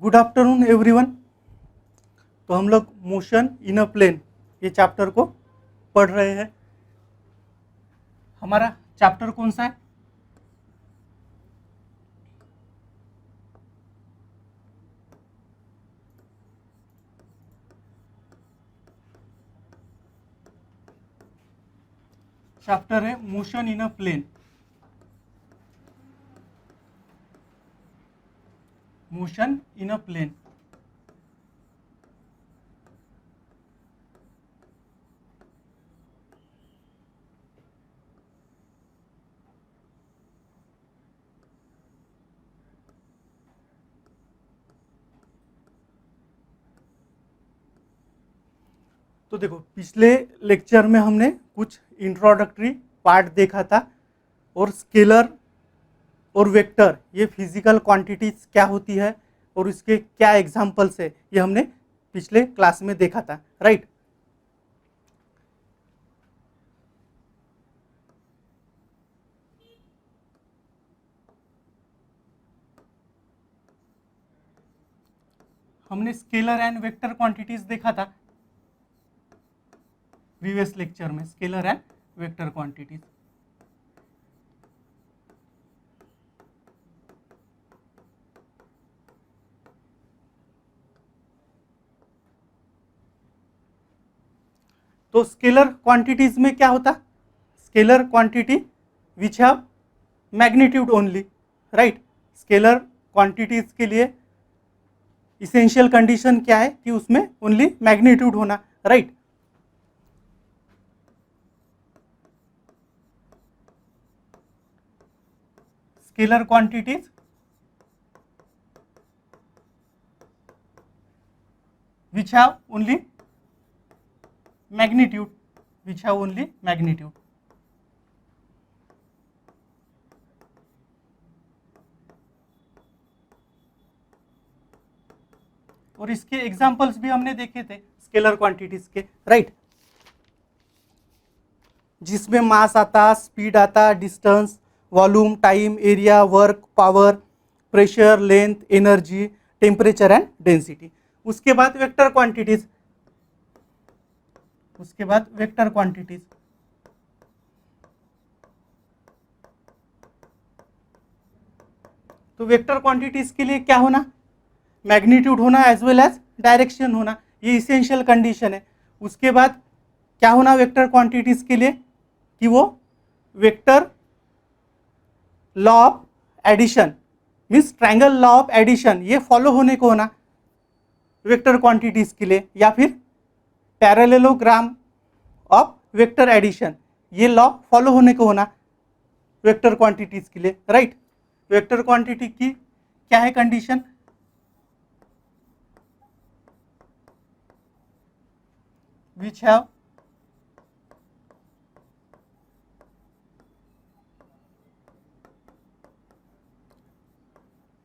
Good afternoon everyone. तो हम लोग मोशन इन अ प्लेन ये चैप्टर को पढ़ रहे हैं। हमारा चैप्टर कौन सा है? चैप्टर है motion in a plane. Motion in a plane. तो देखो, पिछले लेक्चर में हमने कुछ इंट्रोडक्टरी पार्ट देखा था और स्केलर और वेक्टर ये फिजिकल क्वांटिटीज क्या होती है और इसके क्या एग्जांपल्स है ये हमने पिछले क्लास में देखा था, राइट। हमने स्केलर एंड वेक्टर क्वांटिटीज देखा था प्रीवियस लेक्चर में, स्केलर एंड वेक्टर क्वांटिटीज। तो स्केलर क्वांटिटीज में क्या होता? Scalar quantity which have magnitude only, right. Scalar quantities के लिए इसेंशियल कंडीशन क्या है कि उसमें ओनली मैग्नीट्यूड होना, right. Scalar quantities which have only magnitude, which have only magnitude. और इसके एग्जांपल्स भी हमने देखे थे स्केलर क्वांटिटीज के, राइट। जिसमें मास आता, स्पीड आता, distance, volume, time, area, work, power, pressure, length, energy, temperature and density. उसके बाद वेक्टर क्वांटिटीज, उसके बाद वेक्टर क्वांटिटीज। तो वेक्टर क्वांटिटीज के लिए क्या होना? मैग्नीट्यूड होना एज वेल एज डायरेक्शन होना, ये इसेंशियल कंडीशन है। उसके बाद क्या होना वेक्टर क्वांटिटीज के लिए कि वो vector law of addition means triangle law of addition ये फॉलो होने को होना वेक्टर क्वांटिटीज के लिए, या फिर पैरेललोग्राम ऑफ वेक्टर एडिशन ये लॉ फॉलो होने को होना वेक्टर क्वांटिटीज के लिए, राइट। वेक्टर क्वांटिटी की क्या है condition? which have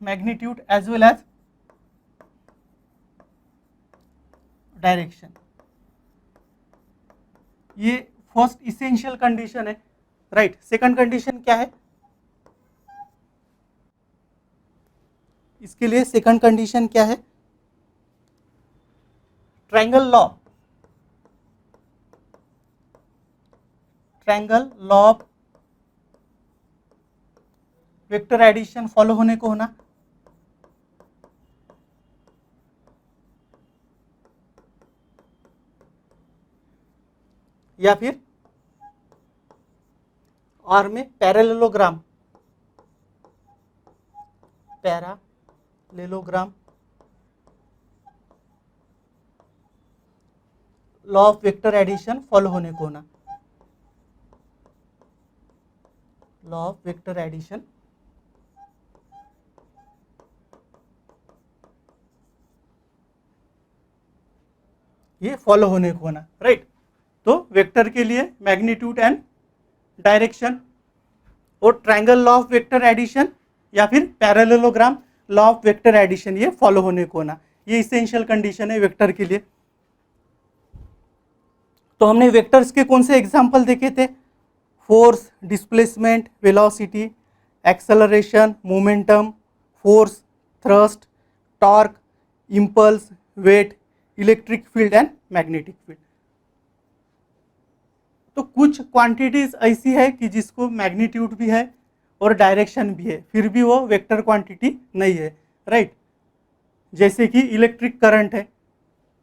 magnitude as well as direction. ये फर्स्ट इसेंशियल कंडीशन है, राइट। सेकंड कंडीशन क्या है इसके लिए? सेकंड कंडीशन क्या है? Triangle law, triangle law of vector addition follow होने को होना, या फिर और में parallelogram, parallelogram law of vector addition follow होने को होना, लॉ ऑफ वेक्टर एडिशन ये फॉलो होने को होना, राइट। तो वेक्टर के लिए मैग्नीट्यूड एंड डायरेक्शन और triangle law of vector addition या फिर parallelogram law of vector addition ये फॉलो होने को होना, ये इसेंशियल कंडीशन है वेक्टर के लिए। तो हमने वेक्टर्स के कौन से एग्जांपल देखे थे? Force, displacement, velocity, acceleration, momentum, force, thrust, torque, impulse, weight, electric field and magnetic field. तो कुछ क्वांटिटीज ऐसी है कि जिसको मैग्नीट्यूड भी है और डायरेक्शन भी है, फिर भी वो वेक्टर क्वांटिटी नहीं है, राइट। जैसे कि इलेक्ट्रिक करंट है,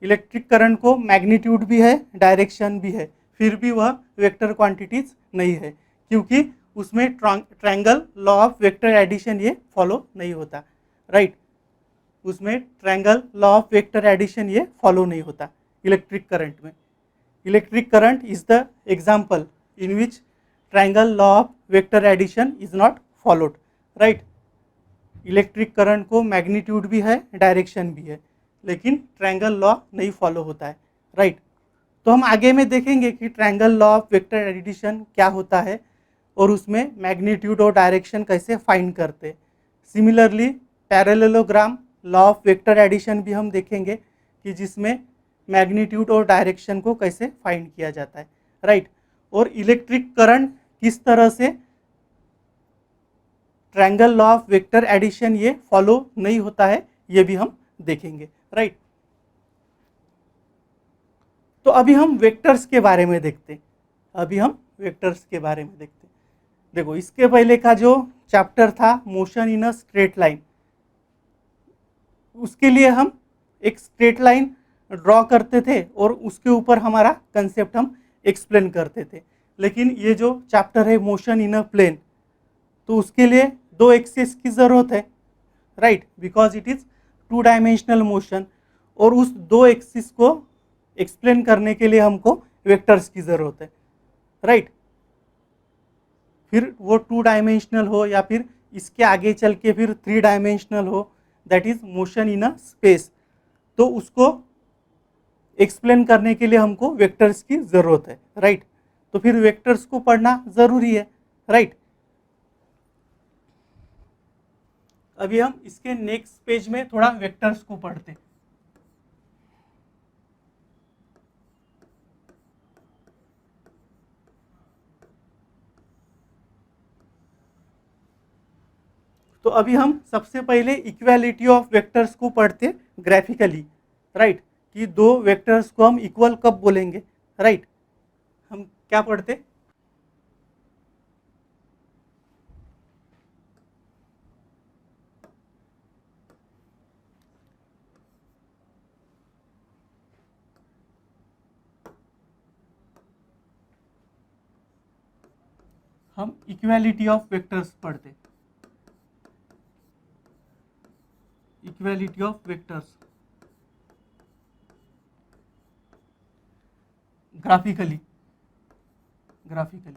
इलेक्ट्रिक करंट को मैग्नीट्यूड भी है, डायरेक्शन भी है, फिर भी वह वेक्टर क्वांटिटीज नहीं है, क्योंकि उसमें triangle law of vector addition ये फॉलो नहीं होता, राइट। उसमें triangle law of vector addition ये फॉलो नहीं होता इलेक्ट्रिक करंट में। Electric current is the example in which triangle law of vector addition is not followed, right. Electric current को मैग्नीट्यूड भी है, डायरेक्शन भी है, लेकिन ट्रायंगल लॉ नहीं फॉलो होता है, राइट। तो हम आगे में देखेंगे कि triangle law of vector addition क्या होता है और उसमें मैग्नीट्यूड और डायरेक्शन कैसे फाइंड करते। Similarly parallelogram law of vector addition भी हम देखेंगे कि जिसमें मैग्नीट्यूड और डायरेक्शन को कैसे फाइंड किया जाता है, राइट। और इलेक्ट्रिक करंट किस तरह से triangle law of vector addition ये फॉलो नहीं होता है, ये भी हम देखेंगे, राइट। तो अभी हम वेक्टर्स के बारे में देखते हैं, अभी हम वेक्टर्स के बारे में देखते हैं। देखो, इसके पहले का जो चैप्टर था motion in a straight line, उसके लिए हम एक स्ट्रेट लाइन ड्रॉ करते थे और उसके ऊपर हमारा कंसेप्ट हम एक्सप्लेन करते थे। लेकिन ये जो चैप्टर है मोशन इन अ प्लेन, तो उसके लिए दो एक्सिस की ज़रूरत है, right, because it is 2 dimensional motion, और उस दो एक्सिस को एक्सप्लेन करने के लिए हमको वेक्टर्स की ज़रूरत है, राइट। फिर वो 2 डायमेंशनल हो या फिर इसके आगे चल के फिर 3 डायमेंशनल हो, that is motion in a space, तो उसको एक्सप्लेन करने के लिए हमको वेक्टर्स की ज़रूरत है, राइट। तो फिर वेक्टर्स को पढ़ना ज़रूरी है, राइट। अभी हम इसके नेक्स्ट पेज में थोड़ा वेक्टर्स को पढ़ते हैं। तो अभी हम सबसे पहले इक्वालिटी ऑफ वेक्टर्स को पढ़ते ग्राफिकली, राइट, कि दो वेक्टर्स को हम इक्वल कब बोलेंगे, राइट। हम क्या पढ़ते, हम इक्वालिटी ऑफ वेक्टर्स पढ़ते, equality of vectors graphically, graphically.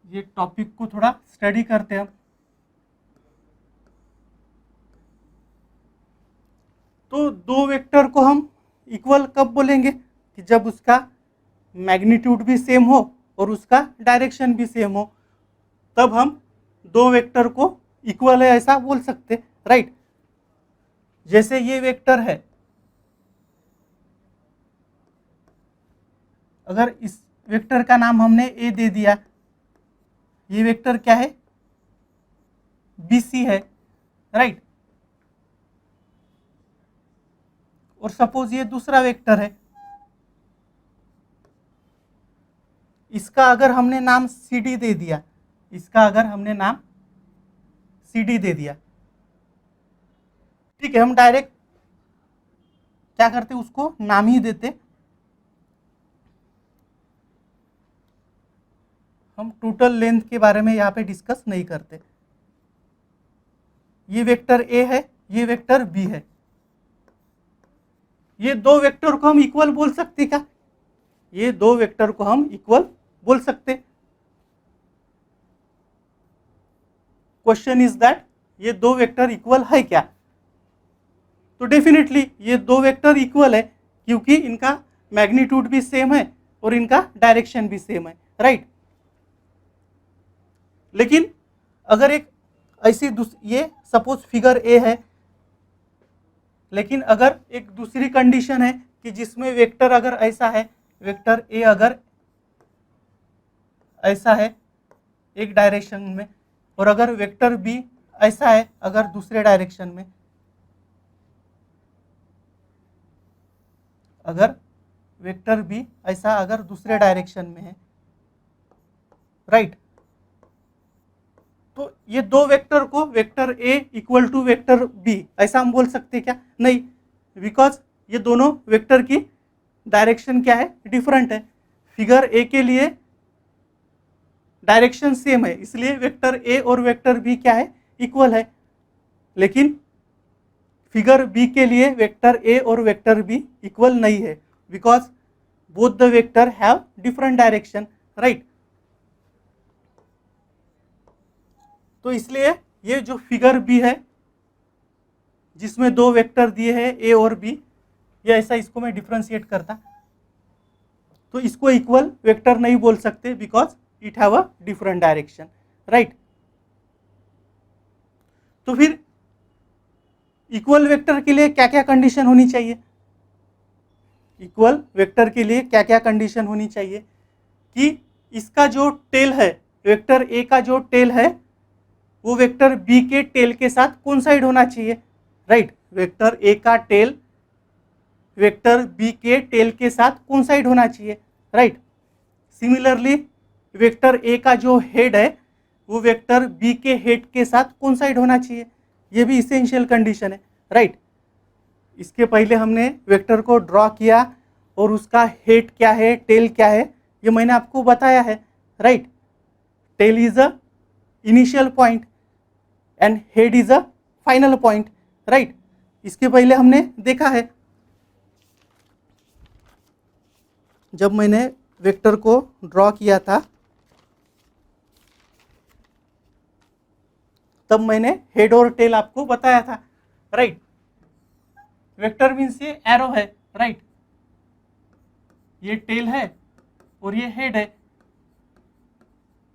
ये टॉपिक को थोड़ा स्टडी करते हैं हम। तो दो वेक्टर को हम इक्वल कब बोलेंगे, कि जब उसका मैग्नीट्यूड भी सेम हो और उसका डायरेक्शन भी सेम हो, तब हम दो वेक्टर को इक्वल है ऐसा बोल सकते, राइट। जैसे ये वेक्टर है, अगर इस वेक्टर का नाम हमने ए दे दिया, ये वेक्टर क्या है, BC है, राइट। और सपोज ये दूसरा वेक्टर है, इसका अगर हमने नाम CD दे दिया, इसका अगर हमने नाम CD दे दिया, ठीक है, हम डायरेक्ट क्या करते, उसको नाम ही देते, हम टोटल लेंथ के बारे में यहाँ पे डिस्कस नहीं करते। ये वेक्टर A है, ये वेक्टर B है, ये दो वेक्टर को हम इक्वल बोल सकते क्या, ये दो वेक्टर को हम इक्वल बोल सकते। क्वेश्चन इज दैट ये दो वेक्टर इक्वल है क्या, तो डेफिनेटली ये दो वेक्टर इक्वल है, क्योंकि इनका मैग्नीट्यूड भी सेम है और इनका डायरेक्शन भी सेम है, राइट। लेकिन अगर एक ऐसी ये सपोज फिगर A है, लेकिन अगर एक दूसरी कंडीशन है कि जिसमें वेक्टर अगर ऐसा है, वेक्टर ए अगर ऐसा है एक डायरेक्शन में, और अगर वेक्टर बी ऐसा है अगर दूसरे डायरेक्शन में, अगर वेक्टर बी ऐसा अगर दूसरे डायरेक्शन में है, राइट। तो ये दो वेक्टर को vector A equal to vector B ऐसा हम बोल सकते क्या? नहीं, बिकॉज ये दोनों वेक्टर की डायरेक्शन क्या है? डिफरेंट है। फिगर ए के लिए डायरेक्शन सेम है, इसलिए वेक्टर ए और वेक्टर बी क्या है? इक्वल है। लेकिन फिगर बी के लिए वेक्टर ए और वेक्टर बी इक्वल नहीं है, because both the vector have different direction, right. तो इसलिए ये जो फिगर बी है जिसमें दो वेक्टर दिए हैं ए और बी, ये ऐसा इसको मैं डिफ्रेंशिएट करता तो इसको इक्वल वेक्टर नहीं बोल सकते, because it have a different direction, right. तो फिर इक्वल वेक्टर के लिए क्या क्या कंडीशन होनी चाहिए? इक्वल वेक्टर के लिए क्या क्या कंडीशन होनी चाहिए कि इसका जो टेल है, वेक्टर ए का जो टेल है वो वेक्टर बी के टेल के साथ कोइंसाइड होना चाहिए, राइट। वेक्टर ए का टेल वेक्टर बी के टेल के साथ कोइंसाइड होना चाहिए, राइट। सिमिलरली वेक्टर ए का जो हेड है वो वेक्टर बी के हेड के साथ कोइंसाइड होना चाहिए, ये भी इसेंशियल कंडीशन है, राइट। इसके पहले हमने वेक्टर को ड्रॉ किया और उसका हेड क्या है, टेल क्या है, ये मैंने आपको बताया है, right. Tail is a initial point and head is a final point, right. इसके पहले हमने देखा है, जब मैंने वेक्टर को ड्रॉ किया था तब मैंने हेड और टेल आपको बताया था, राइट। वेक्टर मीन्स ये एरो है, राइट। ये टेल है और ये हेड है।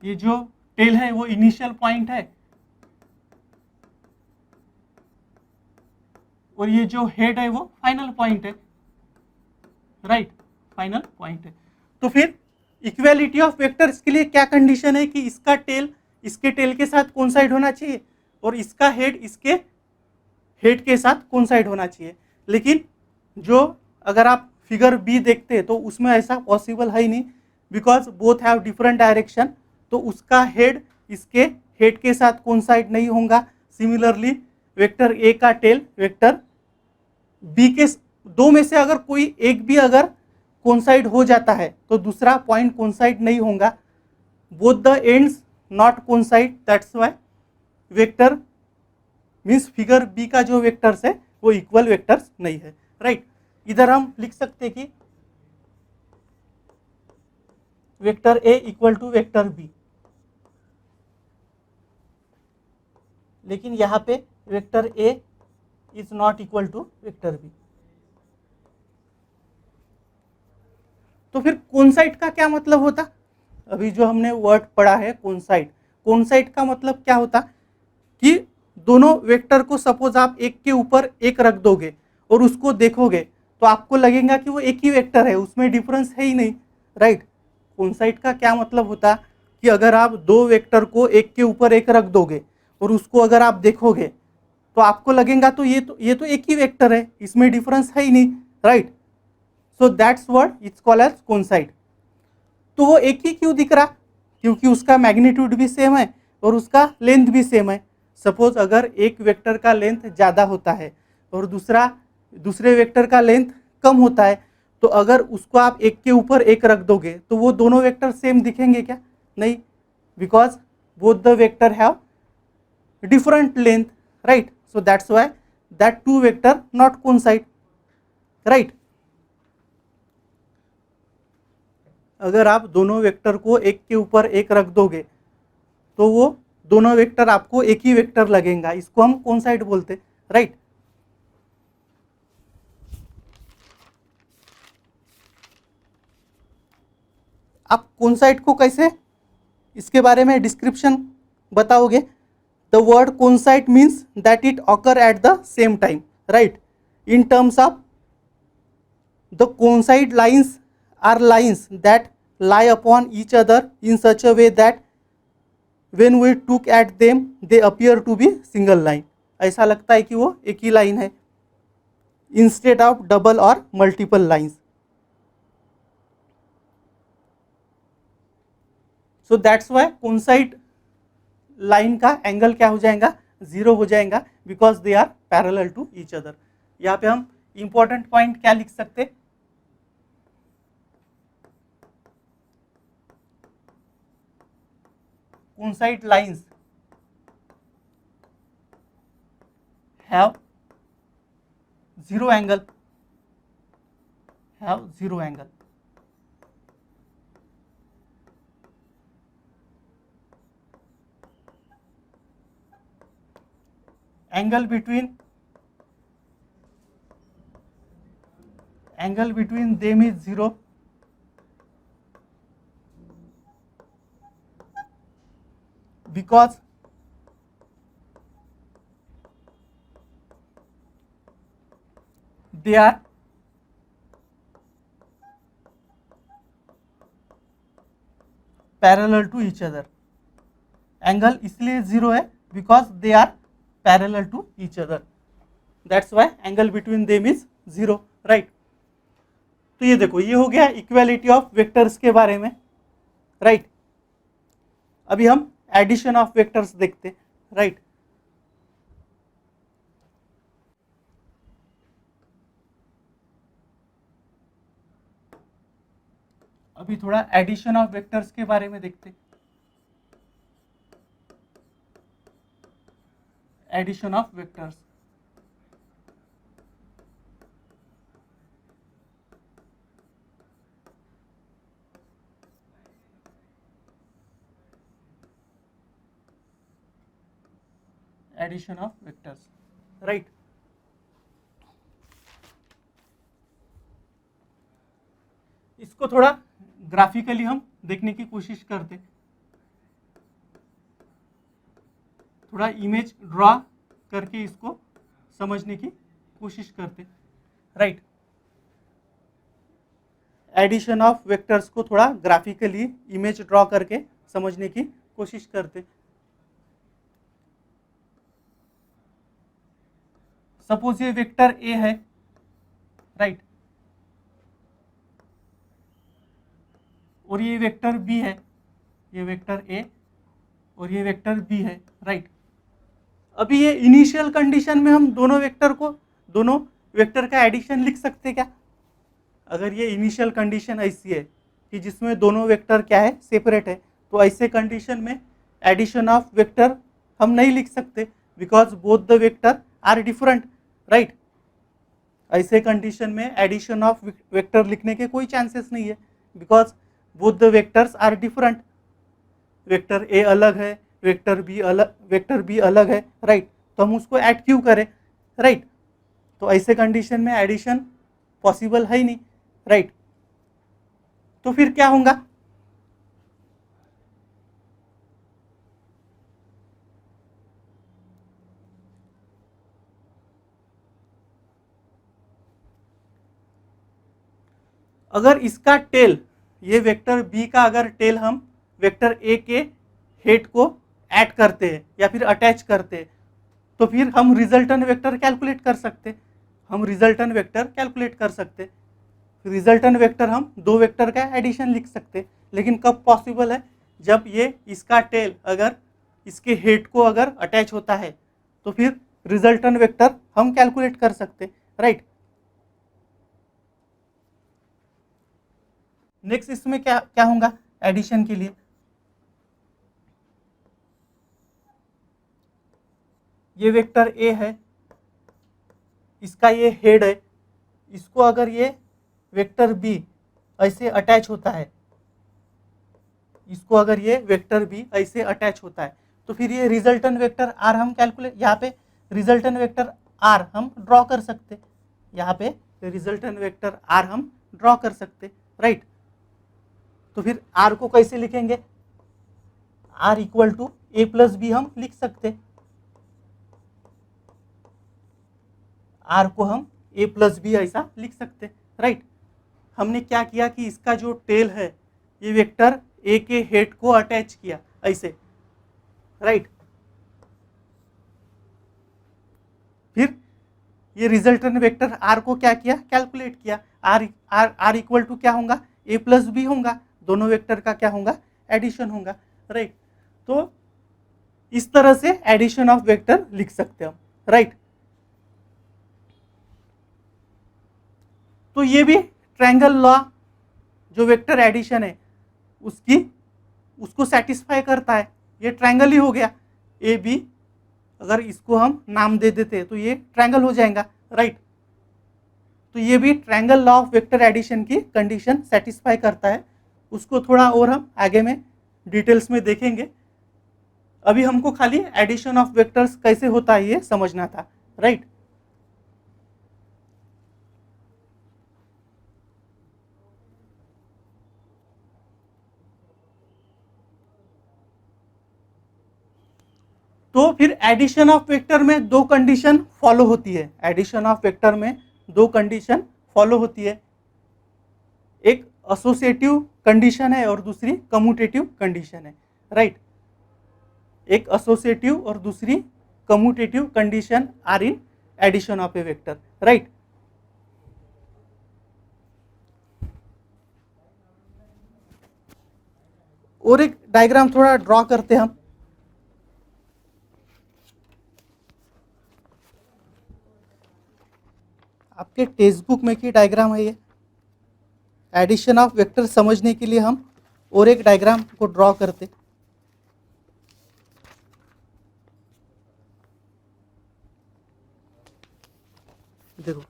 ये जो टेल है वो इनिशियल पॉइंट है और ये जो हेड है वो फाइनल पॉइंट है, राइट, फाइनल पॉइंट है। तो फिर इक्वालिटी ऑफ वेक्टर्स के लिए क्या कंडीशन है कि इसका टेल इसके टेल के साथ कोइंसाइड होना चाहिए और इसका हेड इसके हेड के साथ कोइंसाइड होना चाहिए। लेकिन जो अगर आप फिगर बी देखते हैं तो उसमें ऐसा पॉसिबल है ही नहीं, because both have different direction, तो उसका हेड इसके हेड के साथ कोइंसाइड नहीं होगा। सिमिलरली वेक्टर ए का टेल वेक्टर बी के दो में से अगर कोई एक भी अगर कोइंसाइड हो जाता है तो दूसरा पॉइंट कोइंसाइड नहीं होगा। Both the ends not coincide, that's why vector means figure B का जो वेक्टर्स है वो इक्वल वेक्टर्स नहीं है, राइट। इधर हम लिख सकते कि vector A equal to vector B, लेकिन यहाँ पे vector A is not equal to vector B. तो फिर कोइंसाइड का क्या मतलब होता? अभी जो हमने वर्ड पढ़ा है कोइंसाइड, कोइंसाइड का मतलब क्या होता कि दोनों वेक्टर को सपोज आप एक के ऊपर एक रख दोगे और उसको देखोगे तो आपको लगेगा कि वो एक ही वेक्टर है, उसमें डिफरेंस है ही नहीं, राइट। कोइंसाइड का क्या मतलब होता कि अगर आप दो वेक्टर को एक के ऊपर एक रख दोगे और उसको अगर आप देखोगे तो आपको लगेगा तो ये तो एक ही वेक्टर है, इसमें डिफरेंस है ही नहीं, right. So that's word it's called as coincide. तो वो एक ही क्यों दिख रहा? क्योंकि उसका मैग्नीट्यूड भी सेम है और उसका लेंथ भी सेम है। सपोज अगर एक वेक्टर का लेंथ ज़्यादा होता है और दूसरे वेक्टर का लेंथ कम होता है, तो अगर उसको आप एक के ऊपर एक रख दोगे तो वो दोनों वेक्टर सेम दिखेंगे क्या? नहीं, because both the vector have different length, right. So that's why that two vector not coincide, right. अगर आप दोनों वेक्टर को एक के ऊपर एक रख दोगे तो वो दोनों वेक्टर आपको एक ही वेक्टर लगेगा, इसको हम कोइंसाइड बोलते, राइट। आप कोइंसाइड को कैसे, इसके बारे में डिस्क्रिप्शन बताओगे? The word coincide means that it occur at the same time, right, in terms of the coincide lines are lines that lie upon each other in such a way that when we look at them they appear to be single line. ऐसा लगता है कि वो एक ही line है instead of double और multiple lines. So that's why coincide line का एंगल क्या हो जाएगा, 0 हो जाएगा, because they are parallel to each other. यहाँ पे हम इंपॉर्टेंट पॉइंट क्या लिख सकते, coincide lines have zero angle, angle between them is 0. Because they are parallel to each other. Angle इसलिए 0 है because they are parallel to each other. That's why angle between them is 0. Right. तो ये देखो, ये हो गया equality of vectors के बारे में. राइट. अभी हम एडिशन ऑफ वेक्टर्स देखते. राइट. अभी थोड़ा एडिशन ऑफ वेक्टर्स के बारे में देखते. Addition of vectors. Addition of vectors. Right. इसको थोड़ा ग्राफिकली हम देखने की कोशिश करते. थोड़ा इमेज ड्रॉ करके इसको समझने की कोशिश करते. राइट. एडिशन ऑफ वेक्टर्स को थोड़ा ग्राफिकली इमेज ड्रॉ करके समझने की कोशिश करते. सपोज ये वेक्टर ए है. राइट. और ये वेक्टर बी है. ये वेक्टर ए और ये वेक्टर बी है. राइट. अभी ये इनिशियल कंडीशन में हम दोनों वेक्टर का एडिशन लिख सकते क्या? अगर ये इनिशियल कंडीशन ऐसी है कि जिसमें दोनों वेक्टर क्या है, सेपरेट है, तो ऐसे कंडीशन में एडिशन ऑफ वेक्टर हम नहीं लिख सकते because both the vector are different. Right. ऐसे कंडीशन में एडिशन ऑफ वेक्टर लिखने के कोई चांसेस नहीं है because both the vectors are different. Vector A अलग है, वेक्टर बी अलग है. राइट. तो हम उसको ऐड क्यों करें? राइट. तो ऐसे कंडीशन में एडिशन पॉसिबल है ही नहीं. राइट. तो फिर क्या होगा? अगर इसका टेल, ये वेक्टर बी का अगर टेल हम वेक्टर ए के हेड को ऐड करते हैं या फिर अटैच करते हैं तो फिर हम रिजल्टेंट वेक्टर कैलकुलेट कर सकते. रिजल्टेंट वेक्टर हम दो वेक्टर का एडिशन लिख सकते. लेकिन कब पॉसिबल है? जब ये इसका टेल अगर इसके हेड को अगर अटैच होता है तो फिर रिजल्टेंट वेक्टर हम कैलकुलेट कर सकते. राइट. नेक्स्ट इसमें क्या होगा एडिशन के लिए? ये वेक्टर ए है, इसका ये हेड है, इसको अगर ये वेक्टर बी ऐसे अटैच होता है, इसको अगर ये वेक्टर बी ऐसे अटैच होता है तो फिर ये रिजल्टेंट वेक्टर आर हम कैलकुलेट, यहाँ पे रिजल्टेंट वेक्टर आर हम ड्रॉ कर सकते. यहाँ पे रिजल्टेंट वेक्टर आर हम ड्रॉ कर सकते. राइट. तो फिर आर को कैसे लिखेंगे? R equal to A plus B हम लिख सकते. आर को हम ए प्लस बी ऐसा लिख सकते. राइट. हमने क्या किया कि इसका जो टेल है ये वेक्टर ए के हेड को अटैच किया ऐसे, राइट। फिर ये रिजल्टेंट वेक्टर आर को क्या किया, कैलकुलेट किया। R R R equal to क्या होगा, ए प्लस बी होगा, दोनों वेक्टर का क्या होगा, एडिशन होगा, राइट। तो इस तरह से एडिशन ऑफ वेक्टर लिख सकते हैं हम, राइट। तो ये भी ट्रायंगल लॉ जो वेक्टर एडिशन है उसको सेटिस्फाई करता है। ये ट्रायंगल ही हो गया ए बी, अगर इसको हम नाम दे देते तो ये ट्रायंगल हो जाएगा, राइट। तो ये भी triangle law of vector addition की कंडीशन सेटिस्फाई करता है। उसको थोड़ा और हम आगे में डिटेल्स में देखेंगे। अभी हमको खाली एडिशन ऑफ वेक्टर्स कैसे होता है ये समझना था, राइट। तो फिर एडिशन ऑफ वेक्टर में दो कंडीशन फॉलो होती है। एडिशन ऑफ वेक्टर में दो कंडीशन फॉलो होती है, एक एसोसिएटिव कंडीशन है और दूसरी कम्यूटेटिव कंडीशन है, राइट। एक एसोसिएटिव और दूसरी commutative condition are in addition of a vector, right. और एक डायग्राम थोड़ा ड्रॉ करते हैं हम। आपके टेक्स्ट बुक में की डायग्राम है ये। एडिशन ऑफ वेक्टर समझने के लिए हम और एक डायग्राम को ड्रॉ करते। देखो,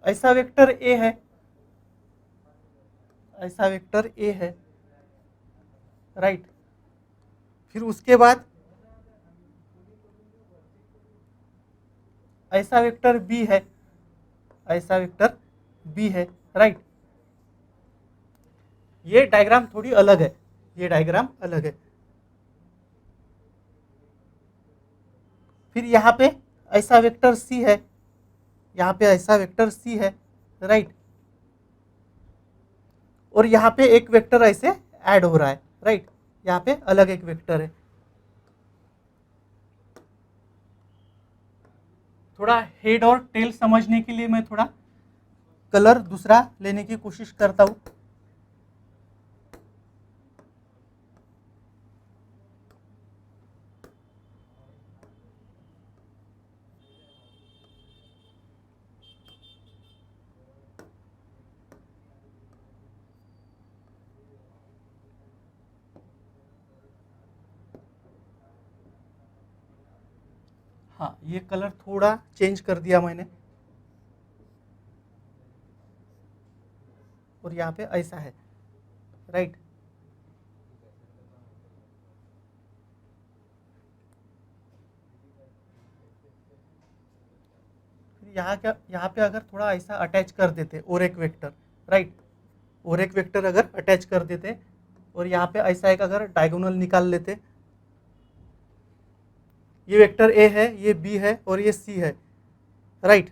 ऐसा वेक्टर ए है, ऐसा वेक्टर ए है, राइट। फिर उसके बाद ऐसा वेक्टर बी है, ऐसा वेक्टर बी है, राइट। ये डायग्राम थोड़ी अलग है, ये डायग्राम अलग है। फिर यहाँ पे ऐसा वेक्टर सी है, यहाँ पे ऐसा वेक्टर सी है, राइट। और यहाँ पे एक वेक्टर ऐसे ऐड हो रहा है, राइट। यहाँ पे अलग एक वेक्टर है। थोड़ा हेड और टेल समझने के लिए मैं थोड़ा कलर दूसरा लेने की कोशिश करता हूँ। हाँ, ये कलर थोड़ा चेंज कर दिया मैंने। और यहाँ पे ऐसा है, राइट। यहाँ क्या, यहाँ पे अगर थोड़ा ऐसा अटैच कर देते और एक वेक्टर, राइट, और एक वेक्टर अगर अटैच कर देते और यहाँ पे ऐसा एक अगर डायगोनल निकाल लेते, ये वेक्टर ए है, ये बी है और ये सी है, राइट।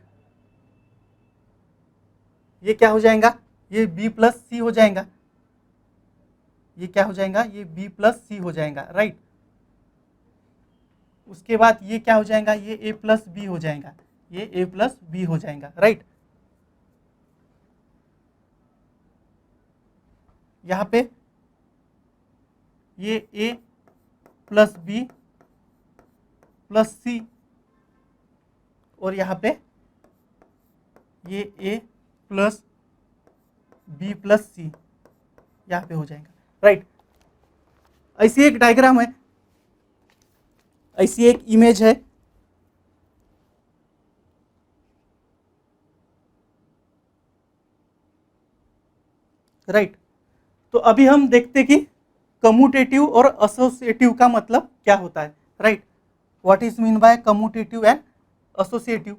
ये क्या हो जाएगा, ये बी प्लस सी हो जाएगा। ये क्या हो जाएगा, ये बी प्लस सी हो जाएगा, राइट। उसके बाद ये क्या हो जाएगा, ये ए प्लस बी हो जाएगा, ये ए प्लस बी हो जाएगा, राइट। यहाँ पे ये ए प्लस बी प्लस सी और यहाँ पे ये ए प्लस बी प्लस सी यहाँ पे हो जाएगा, राइट। ऐसी एक डायग्राम है, ऐसी एक इमेज है, राइट। तो अभी हम देखते कि कम्यूटेटिव और एसोसिएटिव का मतलब क्या होता है, right? What is mean by commutative and associative?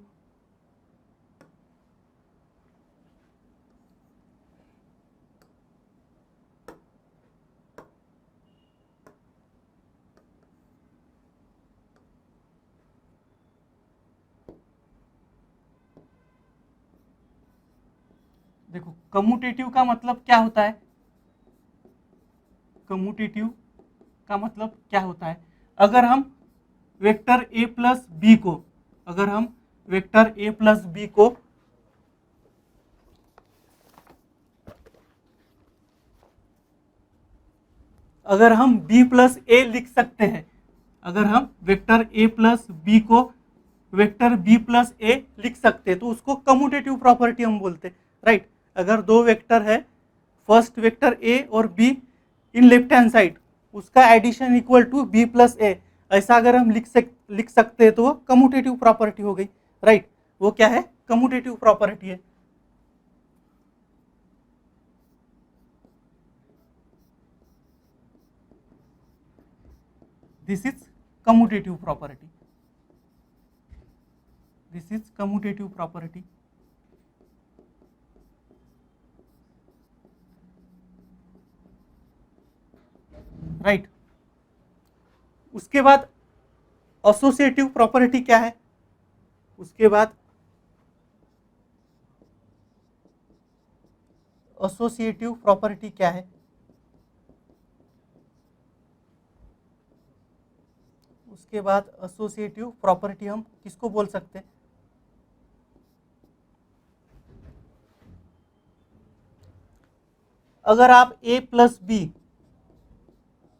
देखो कम्यूटेटिव का मतलब क्या होता है, कम्यूटेटिव का मतलब क्या होता है, अगर हम वेक्टर ए प्लस बी को, अगर हम वेक्टर ए प्लस बी को अगर हम b प्लस ए लिख सकते हैं, अगर हम वेक्टर a प्लस बी को वेक्टर b प्लस ए लिख सकते हैं तो उसको कम्यूटेटिव प्रॉपर्टी हम बोलते हैं, राइट? अगर दो वेक्टर है, फर्स्ट वेक्टर a और b in left hand side, उसका addition equal to b plus a, ऐसा अगर हम लिख सकते हैं तो वो कम्यूटेटिव प्रॉपर्टी हो गई, राइट? वो क्या है? कम्यूटेटिव प्रॉपर्टी है। This is commutative property. This is commutative property. Right? उसके बाद एसोसिएटिव प्रॉपर्टी क्या है? उसके बाद एसोसिएटिव प्रॉपर्टी क्या है? उसके बाद एसोसिएटिव प्रॉपर्टी हम किसको बोल सकते हैं? अगर आप a प्लस बी,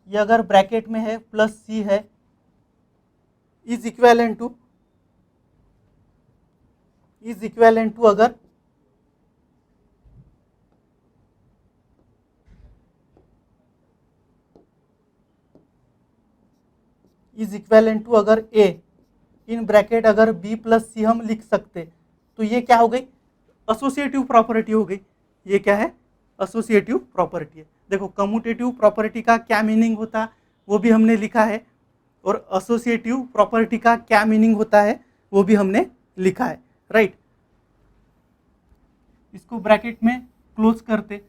ये अगर ब्रैकेट में है प्लस सी है, इज इक्वेलेंट टू अगर इज इक्वेलेंट टू अगर a इन ब्रैकेट अगर b प्लस सी हम लिख सकते, तो ये क्या हो गई? एसोसिएटिव प्रॉपर्टी हो गई। ये क्या है? एसोसिएटिव प्रॉपर्टी है। देखो कम्यूटेटिव प्रॉपर्टी का क्या मीनिंग होता वो भी हमने लिखा है, और एसोसिएटिव प्रॉपर्टी का क्या मीनिंग होता है वो भी हमने लिखा है, राइट? इसको ब्रैकेट में क्लोज करते,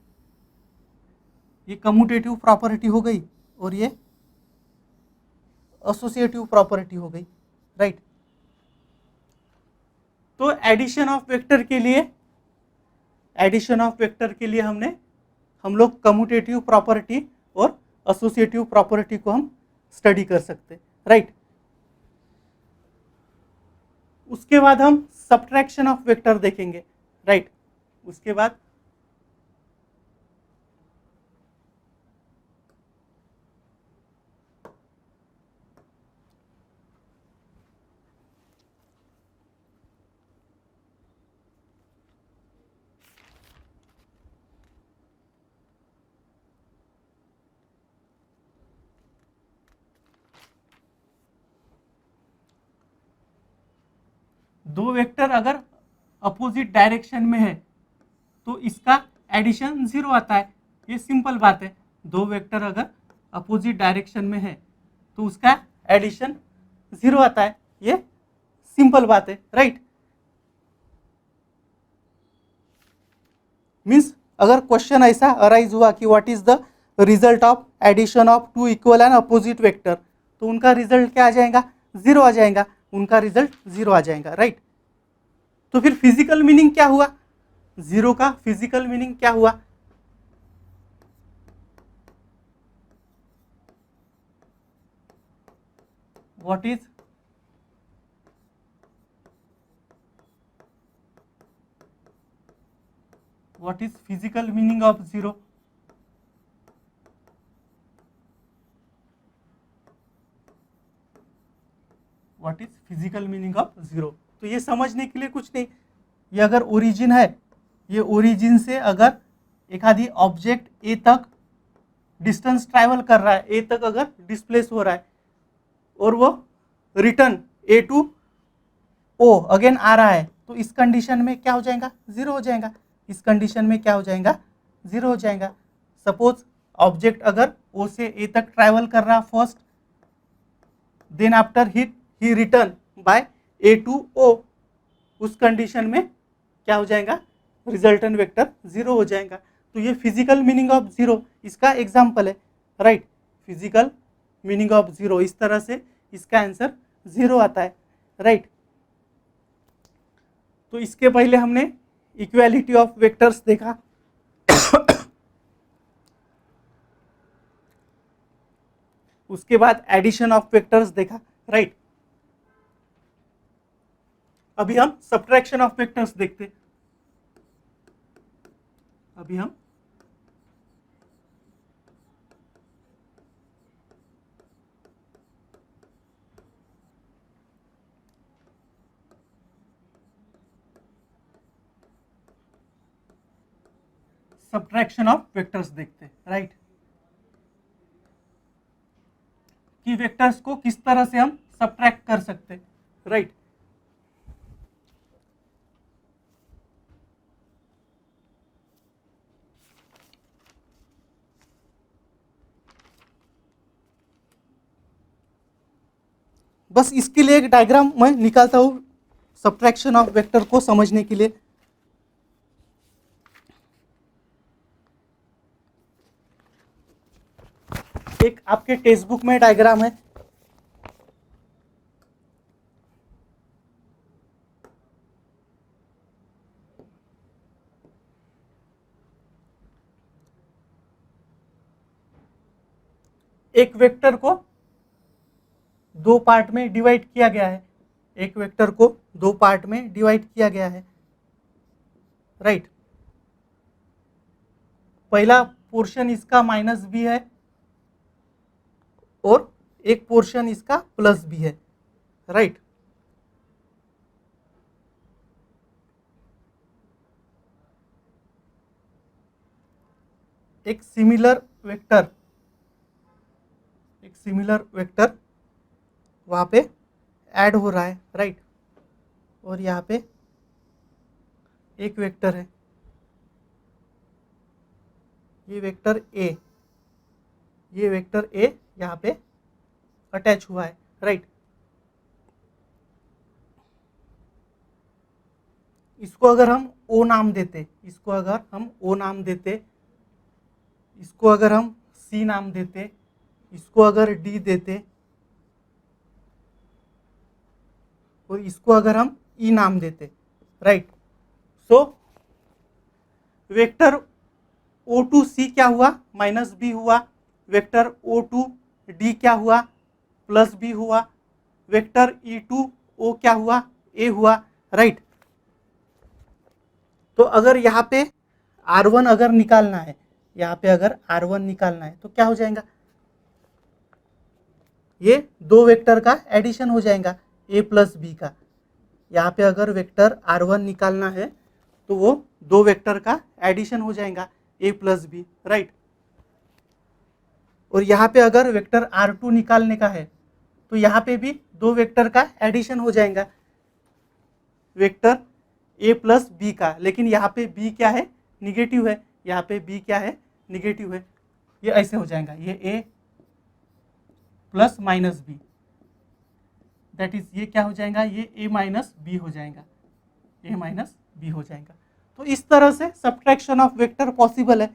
ये कम्यूटेटिव प्रॉपर्टी हो गई और ये एसोसिएटिव प्रॉपर्टी हो गई, राइट? तो एडिशन ऑफ वेक्टर के लिए हम लोग कम्यूटेटिव प्रॉपर्टी और एसोसिएटिव प्रॉपर्टी को हम स्टडी कर सकते, राइट? उसके बाद हम सब्ट्रैक्शन ऑफ वेक्टर देखेंगे, राइट? उसके बाद दो वेक्टर अगर अपोजिट डायरेक्शन में है तो इसका एडिशन 0 आता है। ये सिंपल बात है। दो वेक्टर अगर अपोजिट डायरेक्शन में है तो उसका एडिशन 0 आता है। ये सिंपल बात है, राइट? मीन्स अगर क्वेश्चन ऐसा अराइज हुआ कि what is the result of addition of two equal and opposite vector, तो उनका रिजल्ट क्या आ जाएगा? 0 आ जाएगा। उनका रिजल्ट 0 आ जाएगा, राइट? तो फिर फिजिकल मीनिंग क्या हुआ? 0 का फिजिकल मीनिंग क्या हुआ? What is physical meaning of 0? What is physical meaning of 0? तो ये समझने के लिए कुछ नहीं, ये अगर ओरिजिन है, ये ओरिजिन से अगर एक आधी ऑब्जेक्ट ए तक डिस्टेंस ट्रैवल कर रहा है, ए तक अगर डिस्प्लेस हो रहा है और वो return A to O again आ रहा है, तो इस कंडीशन में क्या हो जाएगा? 0 हो जाएगा। इस कंडीशन में क्या हो जाएगा? 0 हो जाएगा। सपोज ऑब्जेक्ट अगर ओ से ए तक ट्रैवल कर रहा first, then after he return by A to O, उस कंडीशन में क्या हो जाएगा, रिजल्टेंट वेक्टर 0 हो जाएगा। तो ये फिजिकल मीनिंग ऑफ 0 इसका एग्जाम्पल है, राइट। फिजिकल मीनिंग ऑफ 0, इस तरह से इसका आंसर 0 आता है, राइट। तो इसके पहले हमने इक्वालिटी ऑफ वेक्टर्स देखा उसके बाद एडिशन ऑफ वेक्टर्स देखा, राइट। अभी हम सब्ट्रैक्शन ऑफ वेक्टर्स देखते। अभी हम सब्ट्रैक्शन ऑफ वेक्टर्स देखते, राइट। कि वेक्टर्स को किस तरह से हम सब्ट्रैक्ट कर सकते, राइट। बस इसके लिए एक डायग्राम मैं निकालता हूं सब्ट्रैक्शन ऑफ वेक्टर को समझने के लिए। एक आपके टेक्स्ट बुक में डायग्राम है, एक वेक्टर को दो पार्ट में डिवाइड किया गया है, एक वेक्टर को दो पार्ट में डिवाइड किया गया है, राइट। पहला पोर्शन इसका माइनस बी है और एक पोर्शन इसका प्लस बी है, राइट। एक सिमिलर वेक्टर वहाँ पे ऐड हो रहा है, राइट। और यहाँ पे एक वेक्टर है, ये वेक्टर ए, ये वेक्टर ए यहाँ पे अटैच हुआ है, राइट। इसको अगर हम ओ नाम देते, इसको अगर हम ओ नाम देते, इसको अगर हम सी नाम देते, इसको अगर डी देते और इसको अगर हम ई नाम देते, right. So vector O to C क्या हुआ, माइनस बी हुआ। वेक्टर ओ टू डी क्या हुआ, प्लस बी हुआ। वेक्टर ई टू ओ क्या हुआ, ए हुआ, राइट। तो अगर यहाँ पे R1 अगर निकालना है, यहाँ पे अगर R1 निकालना है तो क्या हो जाएगा, ये दो वेक्टर का एडिशन हो जाएगा ए प्लस बी का। यहाँ पे अगर वेक्टर R1 निकालना है तो वो दो वेक्टर का एडिशन हो जाएगा ए प्लस बी, राइट। और यहाँ पे अगर वेक्टर R2 निकालने का है तो यहाँ पे भी दो वेक्टर का एडिशन हो जाएगा वेक्टर ए प्लस बी का। लेकिन यहाँ पे बी क्या है, निगेटिव है, यहाँ पे बी क्या है, निगेटिव है। ये ऐसे हो जाएगा, ये A plus minus B, that is ये क्या हो जाएगा, ये ए माइनस बी हो जाएगा, ए माइनस बी हो जाएगा। तो इस तरह से सब्ट्रैक्शन ऑफ वेक्टर पॉसिबल है,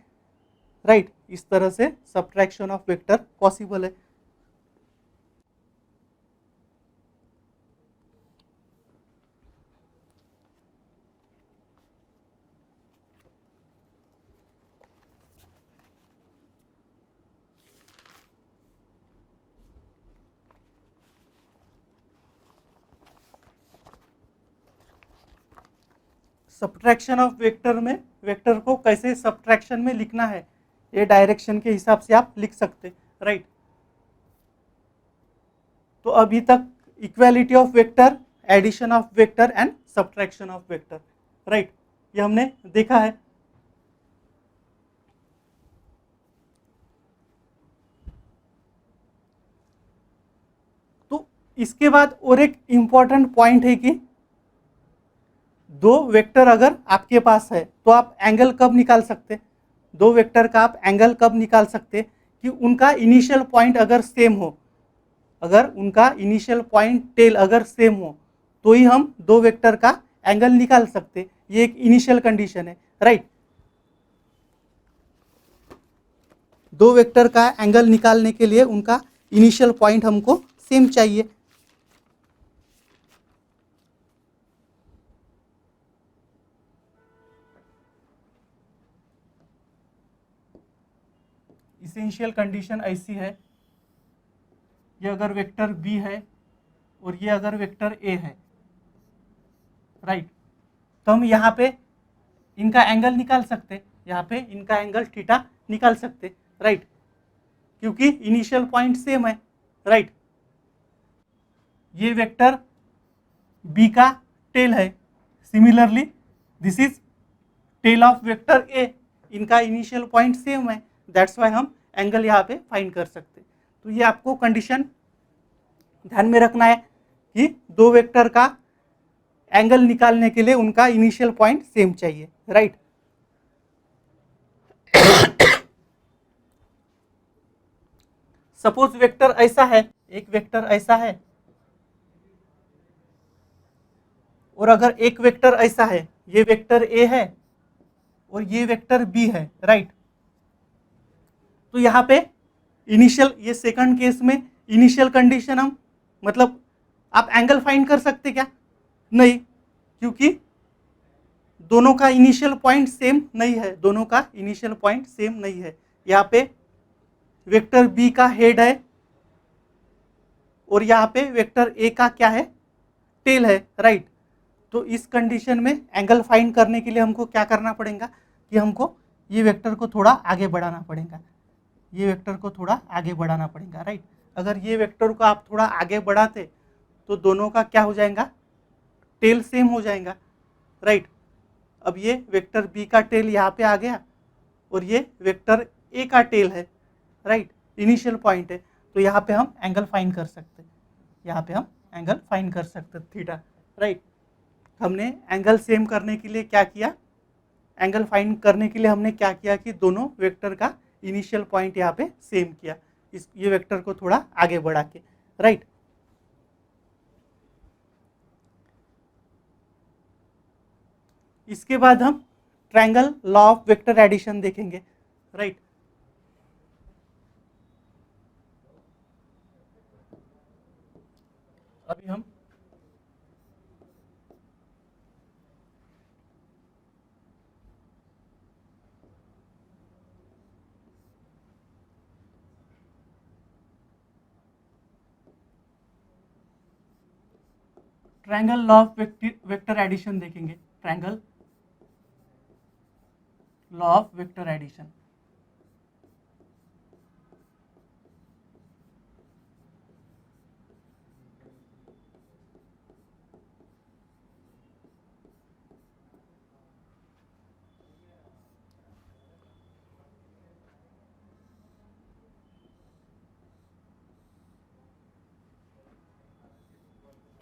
राइट। इस तरह से सब्ट्रैक्शन ऑफ वेक्टर पॉसिबल है। सब्ट्रैक्शन ऑफ वेक्टर में वेक्टर को कैसे सब्ट्रैक्शन में लिखना है, ये डायरेक्शन के हिसाब से आप लिख सकते, राइट। तो अभी तक equality of vector, addition of vector and subtraction of vector, right, ये हमने देखा है। तो इसके बाद और एक इम्पॉर्टेंट पॉइंट है कि दो वेक्टर अगर आपके पास है तो आप एंगल कब निकाल सकते, दो वेक्टर का आप एंगल कब निकाल सकते कि उनका इनिशियल पॉइंट अगर सेम हो, अगर उनका इनिशियल पॉइंट टेल अगर सेम हो तो ही हम दो वेक्टर का एंगल निकाल सकते। ये एक इनिशियल कंडीशन है, राइट। दो वेक्टर का एंगल निकालने के लिए उनका इनिशियल पॉइंट हमको सेम चाहिए। इसेंशियल कंडीशन ऐसी है, ये अगर वेक्टर बी है और ये अगर वेक्टर ए है, राइट, तो हम यहाँ पे इनका एंगल निकाल सकते, यहाँ पे इनका एंगल थीटा निकाल सकते, राइट, क्योंकि इनिशियल पॉइंट सेम है, राइट। ये वेक्टर बी का टेल है, similarly this is tail of vector A, इनका इनिशियल पॉइंट सेम है, दैट्स वाई हम एंगल यहाँ पे फाइंड कर सकते। तो ये आपको कंडीशन ध्यान में रखना है कि दो वेक्टर का एंगल निकालने के लिए उनका इनिशियल पॉइंट सेम चाहिए, राइट। सपोज वेक्टर ऐसा है, एक वेक्टर ऐसा है और अगर एक वेक्टर ऐसा है, ये वेक्टर ए है और ये वेक्टर बी है, राइट। तो यहाँ पे इनिशियल, ये सेकंड केस में इनिशियल कंडीशन हम मतलब आप एंगल फाइंड कर सकते क्या? नहीं, क्योंकि दोनों का इनिशियल पॉइंट सेम नहीं है, दोनों का इनिशियल पॉइंट सेम नहीं है। यहाँ पे वेक्टर बी का हेड है और यहाँ पे वेक्टर ए का क्या है, टेल है, राइट। तो इस कंडीशन में एंगल फाइंड करने के लिए हमको क्या करना पड़ेगा कि हमको ये वेक्टर को थोड़ा आगे बढ़ाना पड़ेगा, ये वेक्टर को थोड़ा आगे बढ़ाना पड़ेगा, राइट। अगर ये वेक्टर को आप थोड़ा आगे बढ़ाते तो दोनों का क्या हो जाएगा, टेल सेम हो जाएगा, राइट। अब ये वेक्टर बी का टेल यहाँ पे आ गया और ये वेक्टर ए का टेल है, राइट, इनिशियल पॉइंट है। तो यहाँ पे हम एंगल फाइंड कर सकते, यहाँ पे हम एंगल फाइंड कर सकते थीटा, राइट। हमने एंगल सेम करने के लिए क्या किया, एंगल फाइंड करने के लिए हमने क्या किया कि दोनों वेक्टर का इनिशियल पॉइंट यहाँ पे सेम किया, इस ये वेक्टर को थोड़ा आगे बढ़ा के, राइट। इसके बाद हम triangle law of vector addition देखेंगे, राइट। अभी हम triangle law of vector addition देखेंगे, triangle law of vector addition.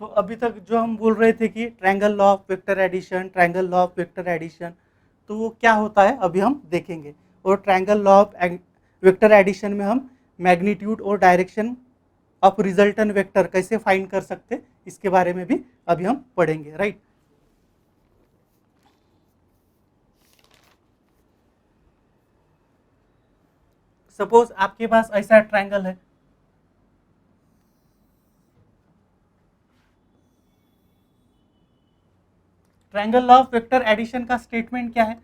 तो अभी तक जो हम बोल रहे थे कि triangle law of vector addition, triangle law of vector addition, तो वो क्या होता है अभी हम देखेंगे। और triangle law of vector addition में हम मैग्नीट्यूड और डायरेक्शन ऑफ रिजल्टेंट वेक्टर कैसे फाइंड कर सकते, इसके बारे में भी अभी हम पढ़ेंगे, राइट। सपोज आपके पास ऐसा ट्रायंगल है, triangle law of vector addition का स्टेटमेंट क्या है,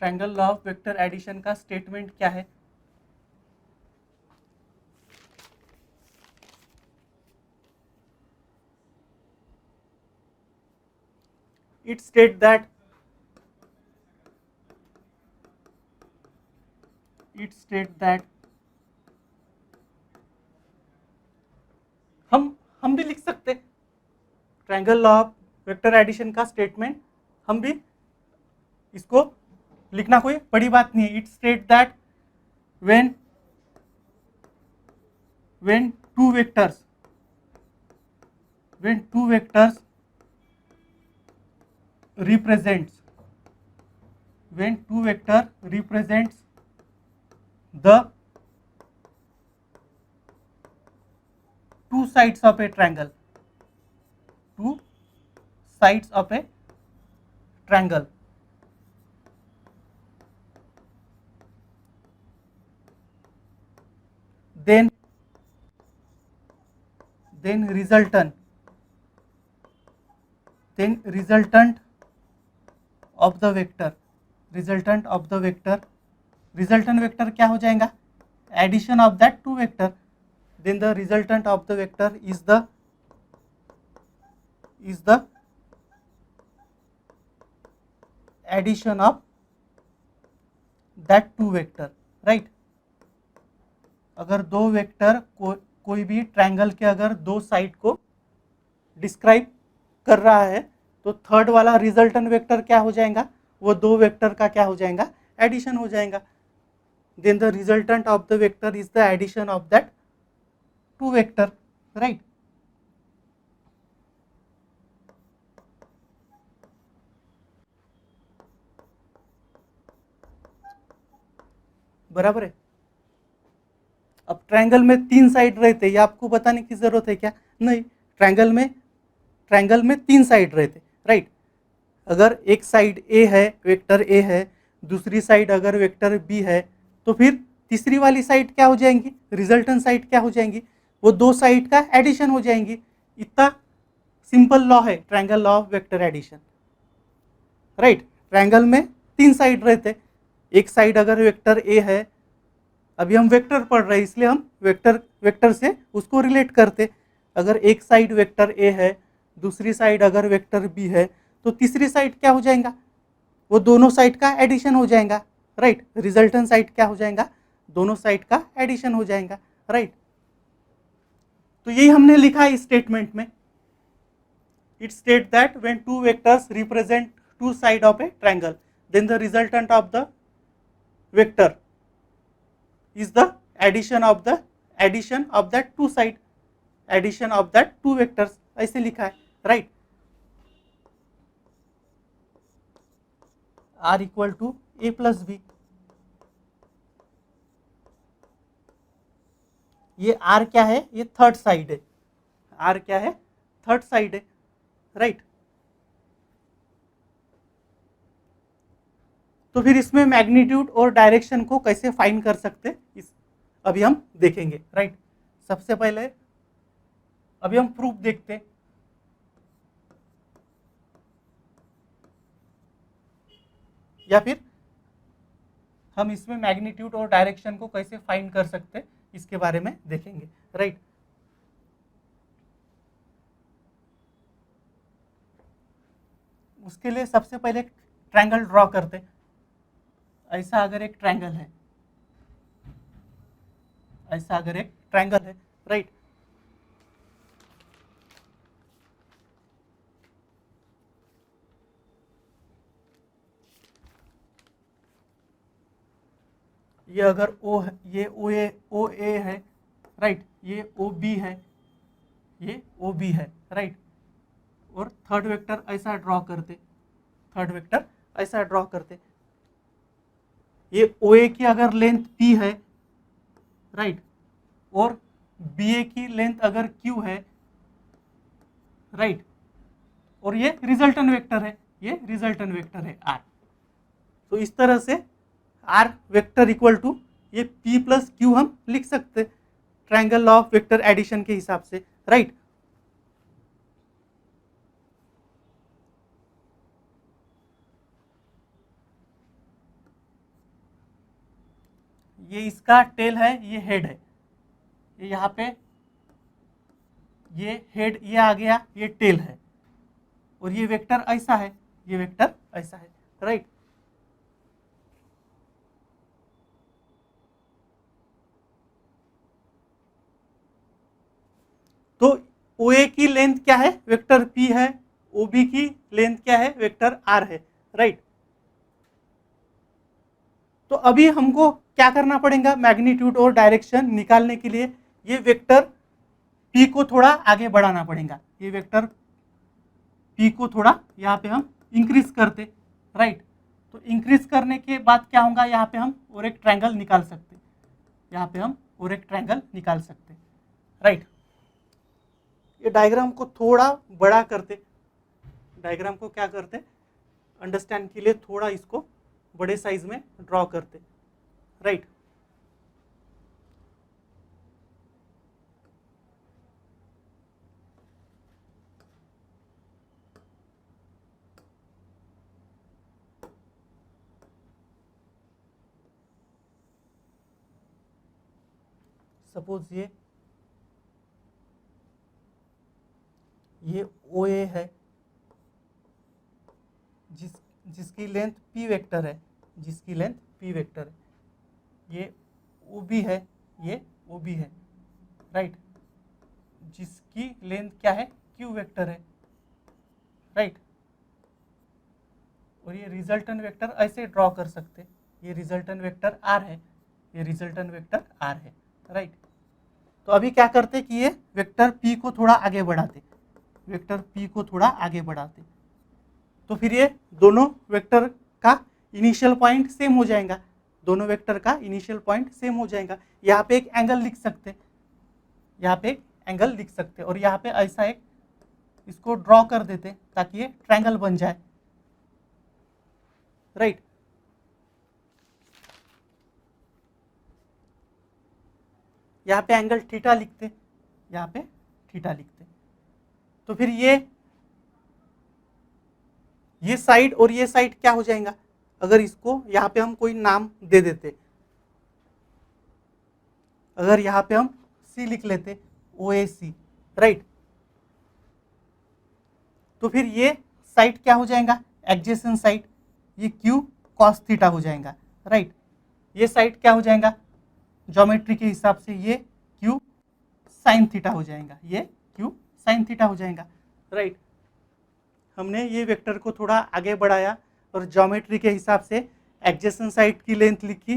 triangle law of vector addition का स्टेटमेंट क्या है? It states that हम भी लिख सकते triangle law of vector addition का स्टेटमेंट, हम भी इसको लिखना कोई बड़ी बात नहीं है। It state that when two vectors represents when two vector represents the two sides of a triangle, two sides of a triangle, then resultant of the vector, resultant vector क्या हो जाएगा, addition of that two vector, then the resultant of the vector is the addition of that two vector, right। अगर दो vector कोई भी triangle के अगर दो साइड को डिस्क्राइब कर रहा है तो थर्ड वाला रिजल्टेंट वेक्टर क्या हो जाएगा, वो दो वेक्टर का क्या हो जाएगा, एडिशन हो जाएगा। Then the resultant of the vector is the addition of that two vector, right. बराबर है। अब ट्रायंगल में तीन साइड रहते, ये आपको बताने की जरूरत है क्या, नहीं। ट्रायंगल में तीन साइड रहते, राइट। अगर एक साइड ए है, वेक्टर ए है, दूसरी साइड अगर वेक्टर बी है, तो फिर तीसरी वाली साइड क्या हो जाएंगी, रिजल्टेंट साइड क्या हो जाएंगी, वो दो साइड का एडिशन हो जाएंगी। इतना सिंपल लॉ है triangle law of vector addition, right. ट्रायंगल में तीन साइड रहते, एक साइड अगर वेक्टर ए है, अभी हम वेक्टर पढ़ रहे हैं इसलिए हम वेक्टर से उसको रिलेट करते। अगर एक साइड वेक्टर ए है, दूसरी साइड अगर वेक्टर बी है, तो तीसरी साइड क्या हो जाएगा, वो दोनों साइड का एडिशन हो जाएगा, राइट। रिजल्टेंट साइड क्या हो जाएगा, दोनों साइड का एडिशन हो जाएगा, राइट। तो यही हमने लिखा है इस स्टेटमेंट में। It state that when two vectors represent two side of a triangle, then the resultant of the vector is the addition of that two side, addition of that two vectors, ऐसे लिखा है, right. R equal to A plus B, ये R क्या है, ये third side है, R क्या है, थर्ड साइड है, राइट। तो फिर इसमें मैग्नीट्यूड और डायरेक्शन को कैसे फाइंड कर सकते, इस अभी हम देखेंगे, राइट। सबसे पहले अभी हम प्रूफ देखते, या फिर हम इसमें मैग्नीट्यूड और डायरेक्शन को कैसे फाइंड कर सकते इसके बारे में देखेंगे, राइट। उसके लिए सबसे पहले ट्रायंगल ड्रॉ करते। ऐसा अगर एक ट्रायंगल है, ऐसा अगर एक ट्रायंगल है, राइट। ये अगर ओ है, ये ओ ए है, राइट, ये ओ बी है, ये ओ बी है, राइट। और थर्ड वेक्टर ऐसा ड्रॉ करते, थर्ड वेक्टर ऐसा ड्रॉ करते। ये ओ ए की अगर लेंथ p है, राइट, और बी ए की लेंथ अगर q है, राइट, और ये रिजल्टेंट वेक्टर है, ये रिजल्टेंट वेक्टर है r। तो इस तरह से r वेक्टर इक्वल टू ये p प्लस क्यू हम लिख सकते triangle law of vector addition के हिसाब से, राइट। ये इसका टेल है, ये हेड है, ये यहाँ पे ये हेड ये आ गया, ये टेल है, और ये वेक्टर ऐसा है, ये वेक्टर ऐसा है, राइट। तो ओ ए की लेंथ क्या है, वेक्टर p है, ओ बी की लेंथ क्या है, वेक्टर r है, राइट। तो अभी हमको क्या करना पड़ेगा, मैग्नीट्यूड और डायरेक्शन निकालने के लिए ये वेक्टर p को थोड़ा आगे बढ़ाना पड़ेगा। ये वेक्टर p को थोड़ा यहाँ पे हम इंक्रीज करते, राइट। तो इंक्रीज करने के बाद क्या होगा, यहाँ पे हम और एक ट्रायंगल निकाल सकते, यहाँ पे हम और एक ट्रायंगल निकाल सकते, राइट। ये डायग्राम को थोड़ा बड़ा करते, डायग्राम को क्या करते, अंडरस्टैंड के लिए थोड़ा इसको बड़े साइज में ड्रॉ करते, राइट। सपोज ये ओ ए है, जिसकी लेंथ p वेक्टर है, जिसकी लेंथ p वेक्टर है। ये ओ बी है, ये ओ बी है, राइट, जिसकी लेंथ क्या है, q वेक्टर है, राइट। और ये रिजल्टेंट वेक्टर ऐसे ड्रॉ कर सकते, ये रिजल्टेंट वेक्टर r है, ये रिजल्टेंट वेक्टर r है, राइट। तो अभी क्या करते कि ये वेक्टर p को थोड़ा आगे बढ़ाते, वेक्टर p को थोड़ा आगे बढ़ाते, तो फिर ये दोनों वेक्टर का इनिशियल पॉइंट सेम हो जाएगा, दोनों वेक्टर का इनिशियल पॉइंट सेम हो जाएगा। यहाँ पे एक एंगल लिख सकते, यहाँ पे एक एंगल लिख सकते, और यहाँ पे ऐसा एक इसको ड्रॉ कर देते ताकि ये ट्रायंगल बन जाए, राइट। यहाँ पे एंगल थीटा लिखते, यहाँ पे थीटा लिखते। तो फिर ये साइड और ये साइड क्या हो जाएगा, अगर इसको यहाँ पे हम कोई नाम दे देते, अगर यहाँ पे हम सी लिख लेते, ओ ए सी, राइट। तो फिर ये साइड क्या हो जाएगा, एडजेसेंट साइड, ये क्यू कॉस थीटा हो जाएगा, राइट। ये साइड क्या हो जाएगा, ज्योमेट्री के हिसाब से ये क्यू साइन थीटा हो जाएगा, ये क्यू साइन थीटा हो जाएगा, राइट। हमने ये वेक्टर को थोड़ा आगे बढ़ाया और ज्योमेट्री के हिसाब से एडजेसेंट साइड की लेंथ लिखी,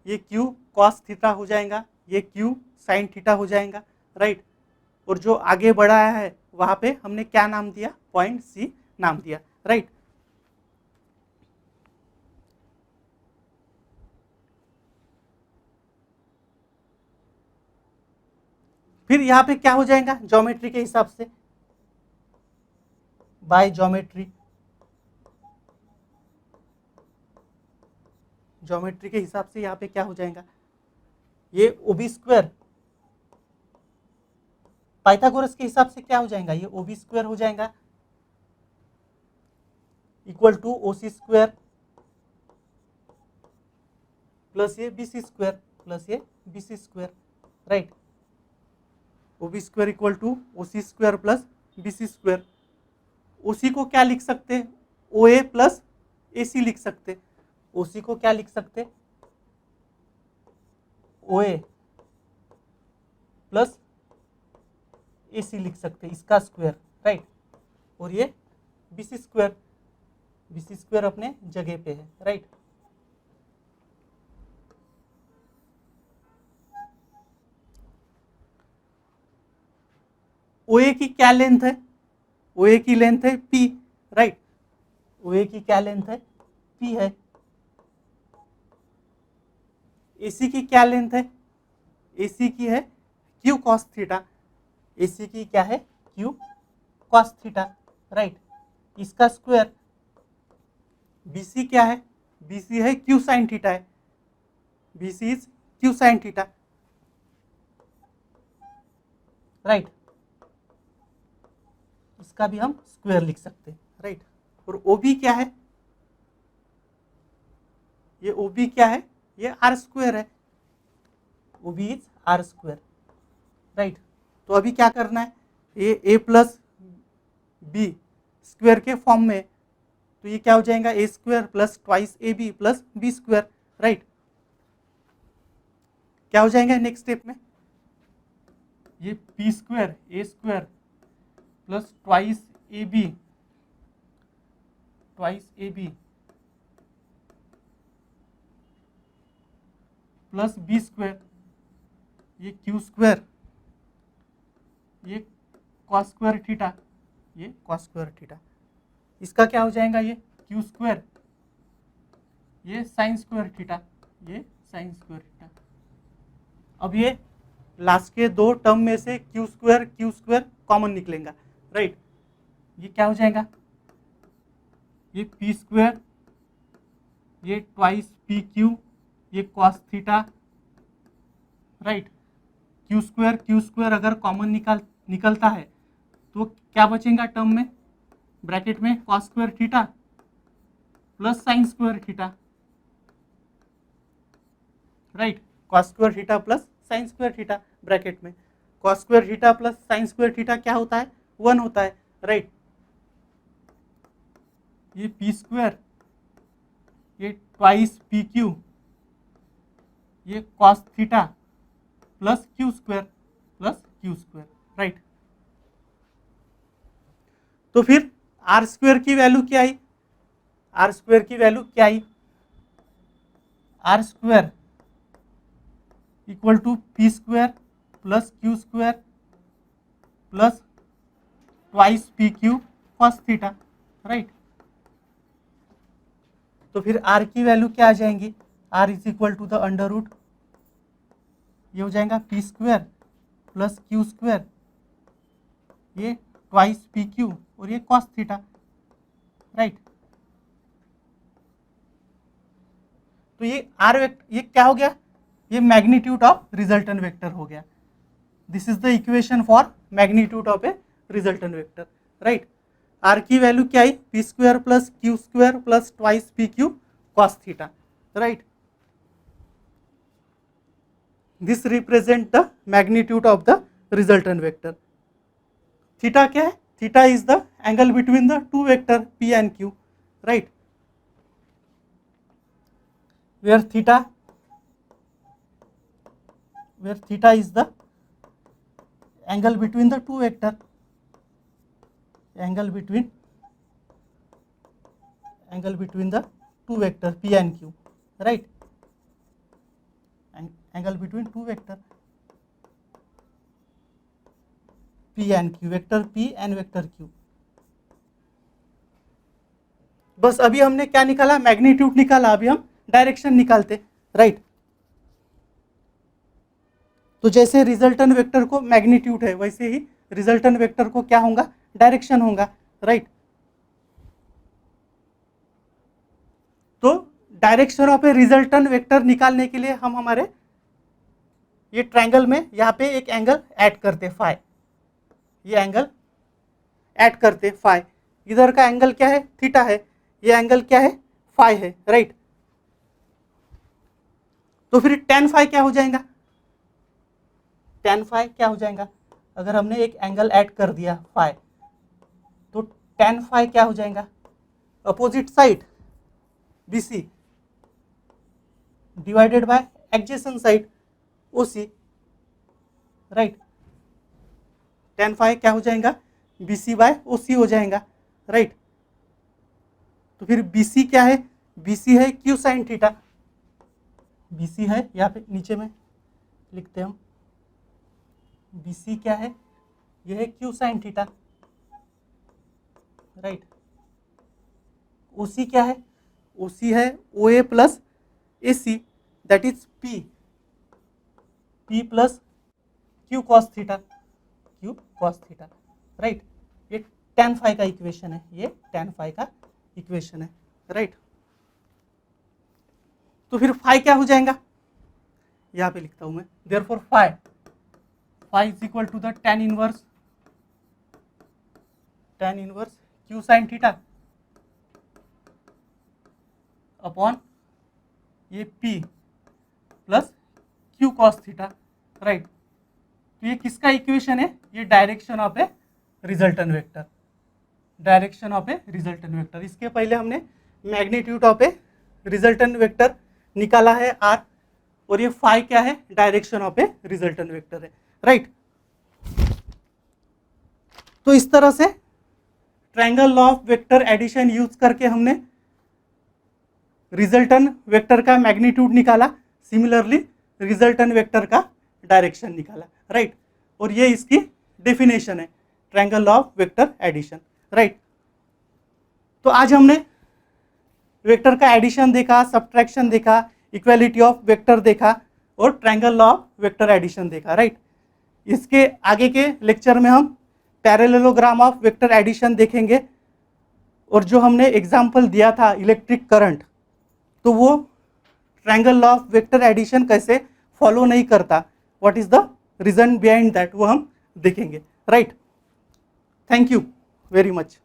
ये क्यू कॉस थीटा हो जाएगा, ये क्यू साइन थीटा हो जाएगा, राइट। और जो आगे बढ़ाया है वहाँ पे हमने क्या नाम दिया, पॉइंट सी नाम दिया, राइट। फिर यहाँ पे क्या हो जाएगा, ज्योमेट्री के हिसाब से, बाय ज्योमेट्री, ज्योमेट्री के हिसाब से यहाँ पे क्या हो जाएगा, ये ओबी स्क्वायर, पाइथागोरस के हिसाब से क्या हो जाएगा, ये ओबी स्क्वायर हो जाएगा, equal to OC square plus ये बीसी स्क्वायर प्लस ये BC square, right. OB square equal to OC square plus BC square. OC को क्या लिख सकते, ओ ए प्लस ए सी लिख सकते, ओसी को क्या लिख सकते, ओ ए प्लस ए सी लिख सकते, इसका स्क्वायर, राइट। और ये बीसी स्क्वायर, बीसी स्क्वायर अपने जगह पे है, राइट। ओ ए की क्या लेंथ है, ओ ए की लेंथ है पी, राइट। ओ ए की क्या लेंथ है, पी है। एसी की क्या लेंथ है, एसी की है क्यू कॉस थीटा, एसी की क्या है, क्यू कॉस थीटा, राइट। इसका स्क्वायर, बीसी क्या है, बीसी है क्यू साइन थीटा है, BC is Q sine theta, right. इसका भी हम स्क्वायर लिख सकते हैं, राइट। और ओबी क्या है, ये ओबी क्या है, ये आर स्क्वायर है, OB is R square, right. तो अभी क्या करना है, ये ए प्लस बी स्क्वायर के फॉर्म में, तो ये क्या हो जाएगा, A square plus twice A B plus B square, right. क्या हो जाएगा नेक्स्ट स्टेप में, ये P square A square plus twice A B plus B square, ये क्यू स्क्वायर, ये कॉस स्क्वायर थीटा, ये कॉस स्क्वायर थीटा, इसका क्या हो जाएगा, ये क्यू स्क्वायर, ये साइन स्क्वायर थीटा, ये साइन स्क्वायर थीटा। अब ये लास्ट के दो टर्म में से क्यू स्क्वायर कॉमन निकलेगा, राइट। ये क्या हो जाएगा, ये पी स्क्वायर, ये ट्वाइस पी क्यू, ये cos theta, right. Q square अगर कॉमन निकलता है तो क्या बचेगा टर्म में, ब्रैकेट में cos square theta plus sine square theta, right. Cos square theta plus sine square theta bracket में, cos square theta plus sine square theta क्या होता है, 1 होता है, राइट। ये पी स्क्वायर, ये ट्वाइस पी क्यू, ये cos theta plus Q square, right. तो फिर आर स्क्वायर की वैल्यू क्या आई, आर स्क्वायर की वैल्यू क्या आई, R square equal to P square plus Q square plus twice P Q cos theta, right. तो फिर आर की वैल्यू क्या आ जाएंगी, R is equal to the under root, ये हो जाएगा P square plus Q square, ये ट्वाइस पी क्यू और ये कॉस थीटा, राइट। तो ये आर वेक्टर, ये क्या हो गया, ये मैग्नीट्यूड ऑफ रिजल्टेंट वेक्टर हो गया। This is the equation for magnitude of a resultant vector, right. R की वैल्यू क्या आई, P square plus Q square plus twice P Q cos theta, right. This represent the magnitude of the resultant vector. Theta क्या है, theta is the angle between the two vector P and Q, right. where theta is the angle between the two vector, angle between the two vector p and q, right, angle between two vector p and q, vector p and vector q। बस अभी हमने क्या निकाला, magnitude निकाला, अभी हम direction निकालते, right. तो जैसे रिजल्टेंट वेक्टर को मैग्नीट्यूड है वैसे ही रिजल्टेंट वेक्टर को क्या होगा, डायरेक्शन होगा, राइट। तो direction of a resultant vector निकालने के लिए हम हमारे ये ट्रायंगल में यहाँ पे एक एंगल ऐड करते फाई, ये एंगल ऐड करते फाई, इधर का एंगल क्या है, थीटा है, ये एंगल क्या है, फाई है, राइट। तो फिर tan फाई क्या हो जाएगा, tan फाई क्या हो जाएगा, अगर हमने एक एंगल ऐड कर दिया फाई, तो tan फाई क्या हो जाएगा, opposite side BC divided by adjacent side OC, right. tan phi क्या हो जाएगा, BC बाय OC हो जाएगा, राइट। तो फिर BC क्या है, BC है Q साइन थीटा, BC है यहाँ पे नीचे में लिखते हैं हम, BC क्या है, ये है Q sine theta, right. OC क्या है, OC है OA plus AC, that is P plus Q cos theta, right. ये tan फाई का इक्वेशन है, ये tan फाई का इक्वेशन है, राइट। तो फिर फाई क्या हो जाएगा, यहाँ पे लिखता हूं मैं, therefore phi is equal to the tan inverse Q sine theta upon ये P plus Q cos theta, right. तो ये किसका इक्वेशन है, ये direction of a resultant vector, इसके पहले हमने magnitude of a resultant vector निकाला है R, और ये फाई क्या है, direction of a resultant vector है, राइट। तो इस तरह से triangle law of vector addition use करके हमने रिजल्टेंट वेक्टर का मैग्नीट्यूड निकाला, सिमिलरली रिजल्टेंट वेक्टर का डायरेक्शन निकाला, राइट। और ये इसकी डेफिनेशन है, triangle law of vector addition, right. तो आज हमने वेक्टर का एडिशन देखा, सब्ट्रैक्शन देखा, इक्वालिटी ऑफ वेक्टर देखा और triangle law of vector addition देखा, राइट। इसके आगे के लेक्चर में हम पैरेललोग्राम ऑफ वेक्टर एडिशन देखेंगे और जो हमने एग्जाम्पल दिया था इलेक्ट्रिक करंट, तो वो triangle law of vector addition कैसे फॉलो नहीं करता, what is the reason behind that, वो हम देखेंगे, right. Thank you very much.